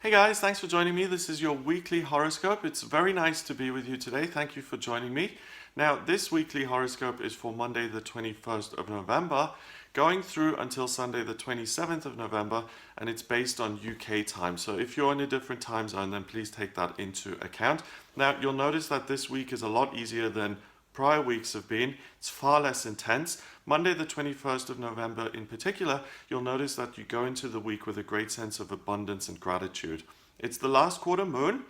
Hey guys, thanks for joining me. This is your weekly horoscope. It's very nice to be with you today. Thank you for joining me. Now, this weekly horoscope is for Monday, the 21st of November, going through until Sunday, the 27th of November, and it's based on UK time. So if you're in a different time zone, then please take that into account. Now, you'll notice that this week is a lot easier than prior weeks have been. It's far less intense. Monday, the 21st of November in particular, you'll notice that you go into the week with a great sense of abundance and gratitude. It's the last quarter moon,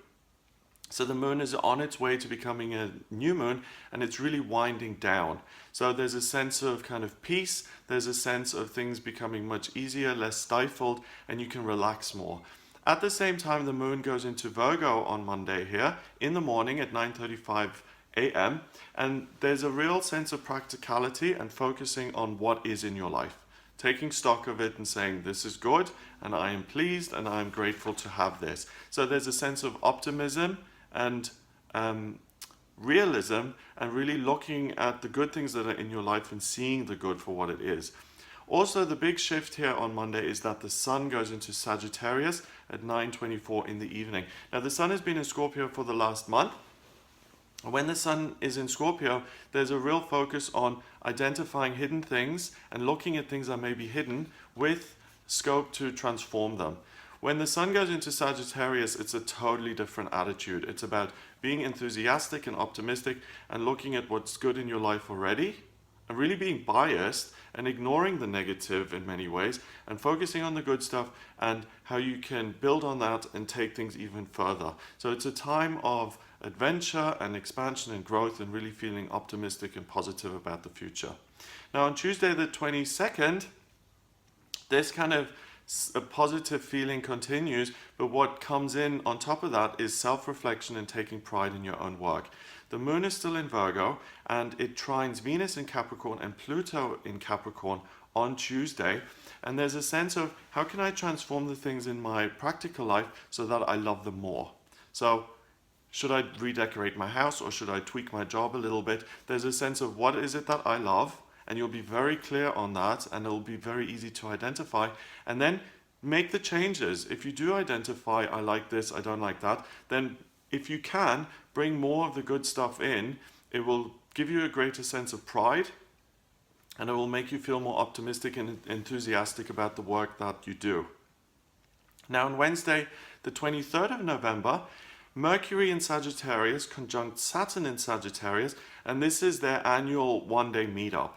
so the moon is on its way to becoming a new moon, and it's really winding down. So there's a sense of kind of peace, there's a sense of things becoming much easier, less stifled, and you can relax more. At the same time, the moon goes into Virgo on Monday here in the morning at 9:35 a.m. and there's a real sense of practicality and focusing on what is in your life, taking stock of it and saying this is good and I am pleased and I am grateful to have this. So there's a sense of optimism and realism, and really looking at the good things that are in your life and seeing the good for what it is. Also, the big shift here on Monday is that the sun goes into Sagittarius at 9:24 in the evening. Now the sun has been in Scorpio for the last month. When the sun is in Scorpio, there's a real focus on identifying hidden things and looking at things that may be hidden with scope to transform them. When the sun goes into Sagittarius, it's a totally different attitude. It's about being enthusiastic and optimistic and looking at what's good in your life already and really being biased and ignoring the negative in many ways and focusing on the good stuff and how you can build on that and take things even further. So it's a time of adventure and expansion and growth and really feeling optimistic and positive about the future. Now on Tuesday the 22nd, this kind of a positive feeling continues, but what comes in on top of that is self-reflection and taking pride in your own work. The moon is still in Virgo and it trines Venus in Capricorn and Pluto in Capricorn on Tuesday, and there's a sense of how can I transform the things in my practical life so that I love them more. So should I redecorate my house or should I tweak my job a little bit? There's a sense of what is it that I love, and you'll be very clear on that and it'll be very easy to identify, and then make the changes. If you do identify, I like this, I don't like that, then if you can, bring more of the good stuff in. It will give you a greater sense of pride and it will make you feel more optimistic and enthusiastic about the work that you do. Now on Wednesday, the 23rd of November, Mercury in Sagittarius conjunct Saturn in Sagittarius, and this is their annual one-day meetup.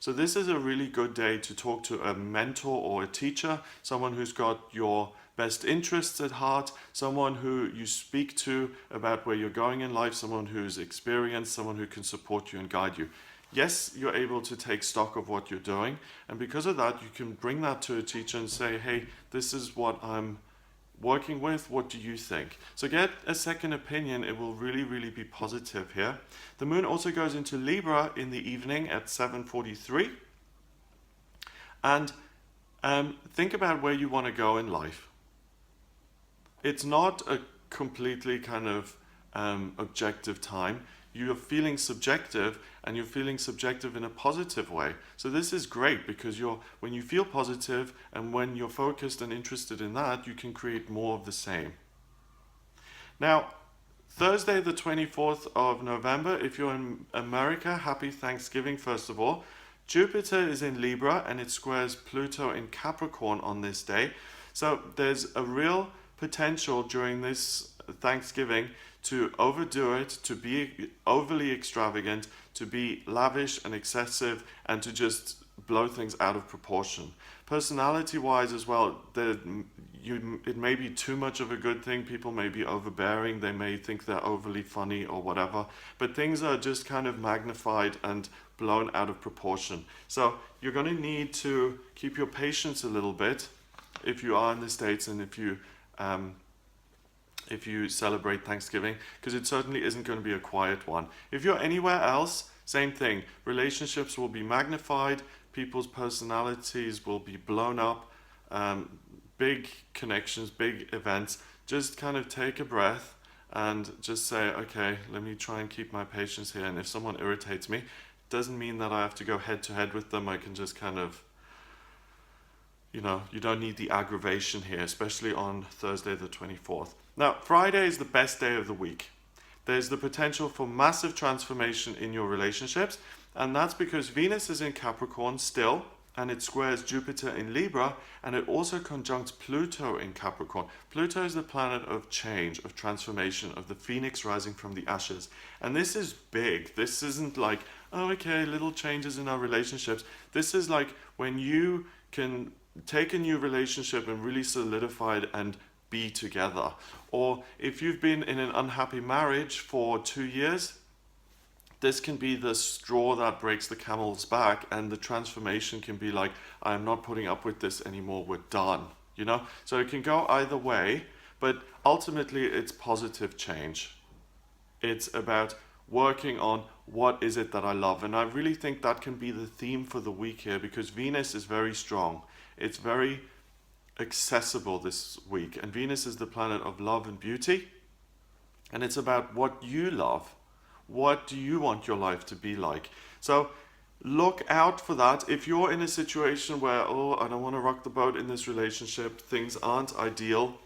So this is a really good day to talk to a mentor or a teacher, someone who's got your best interests at heart, someone who you speak to about where you're going in life, someone who's experienced, someone who can support you and guide you. Yes, you're able to take stock of what you're doing, and because of that, you can bring that to a teacher and say, hey, this is what I'm working with, what do you think? So get a second opinion. It will really be positive here. The moon also goes into Libra in the evening at 7:43, and think about where you want to go in life. It's not a completely kind of objective time. You're feeling subjective, and you're feeling subjective in a positive way. So this is great because when you feel positive and when you're focused and interested in that, you can create more of the same. Now, Thursday the 24th of November, if you're in America, happy Thanksgiving first of all. Jupiter is in Libra and it squares Pluto in Capricorn on this day. So there's a real potential during this Thanksgiving to overdo it, to be overly extravagant, to be lavish and excessive, and to just blow things out of proportion. Personality-wise as well, it may be too much of a good thing. People may be overbearing, they may think they're overly funny or whatever, but things are just kind of magnified and blown out of proportion. So you're going to need to keep your patience a little bit if you are in the States and if you celebrate Thanksgiving, because it certainly isn't going to be a quiet one. If you're anywhere else, same thing. Relationships will be magnified, people's personalities will be blown up, big connections, big events. Just kind of take a breath and just say, okay, let me try and keep my patience here, and if someone irritates me, doesn't mean that I have to go head to head with them. I can just kind of you don't need the aggravation here, especially on Thursday the 24th. Now, Friday is the best day of the week. There's the potential for massive transformation in your relationships, and that's because Venus is in Capricorn still, and it squares Jupiter in Libra, and it also conjuncts Pluto in Capricorn. Pluto is the planet of change, of transformation, of the phoenix rising from the ashes. And this is big. This isn't like, oh, okay, little changes in our relationships. This is like when you can take a new relationship and really solidify it and be together. Or if you've been in an unhappy marriage for 2 years, this can be the straw that breaks the camel's back, and the transformation can be like, I'm not putting up with this anymore, we're done, So it can go either way, but ultimately it's positive change. It's about working on what is it that I love. And I really think that can be the theme for the week here, because Venus is very strong. It's very accessible this week. And Venus is the planet of love and beauty. And it's about what you love. What do you want your life to be like? So look out for that. If you're in a situation where, oh, I don't want to rock the boat in this relationship, things aren't ideal,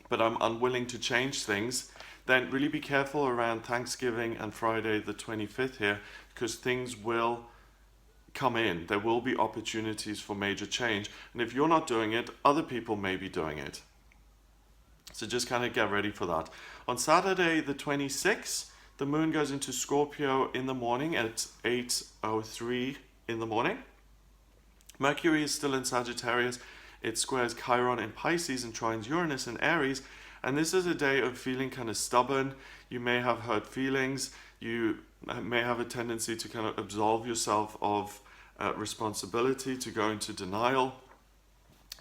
but I'm unwilling to change things, then really be careful around Thanksgiving and Friday the 25th here, because things will come in. There will be opportunities for major change. And if you're not doing it, other people may be doing it. So just kind of get ready for that. On Saturday the 26th, the moon goes into Scorpio in the morning at 8:03 in the morning. Mercury is still in Sagittarius. It squares Chiron in Pisces and trines Uranus in Aries. And this is a day of feeling kind of stubborn. You may have hurt feelings. You may have a tendency to kind of absolve yourself of responsibility, to go into denial,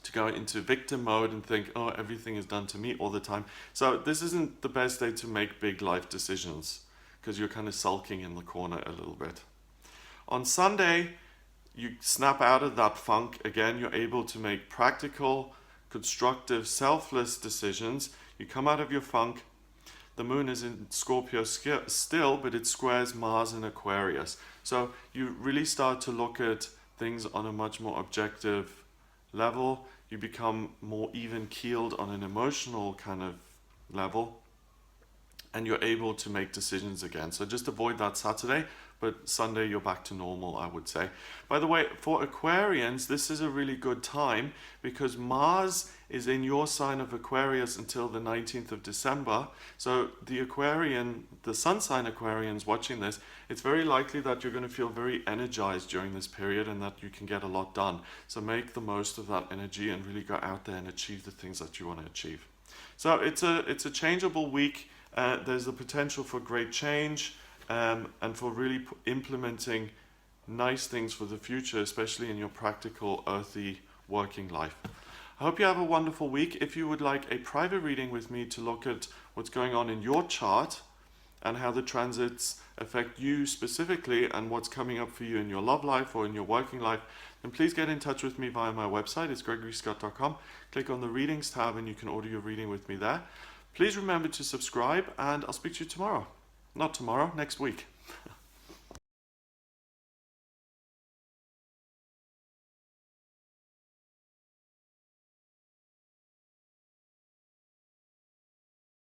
to go into victim mode and think, oh, everything is done to me all the time. So this isn't the best day to make big life decisions, because you're kind of sulking in the corner a little bit. On Sunday, you snap out of that funk again. You're able to make practical, constructive, selfless decisions. You come out of your funk. The moon is in Scorpio still, but it squares Mars in Aquarius. So you really start to look at things on a much more objective level. You become more even-keeled on an emotional kind of level, and you're able to make decisions again. So just avoid that Saturday, but Sunday you're back to normal, I would say. By the way, for Aquarians, this is a really good time, because Mars is in your sign of Aquarius until the 19th of December. So the sun sign Aquarians watching this, it's very likely that you're going to feel very energized during this period and that you can get a lot done. So make the most of that energy and really go out there and achieve the things that you want to achieve. So it's a changeable week. There's the potential for great change and for really implementing nice things for the future, especially in your practical, earthy working life. I hope you have a wonderful week. If you would like a private reading with me to look at what's going on in your chart and how the transits affect you specifically and what's coming up for you in your love life or in your working life, then please get in touch with me via my website. It's gregoryscott.com. Click on the readings tab and you can order your reading with me there. Please remember to subscribe, and I'll speak to you tomorrow. Not tomorrow, next week.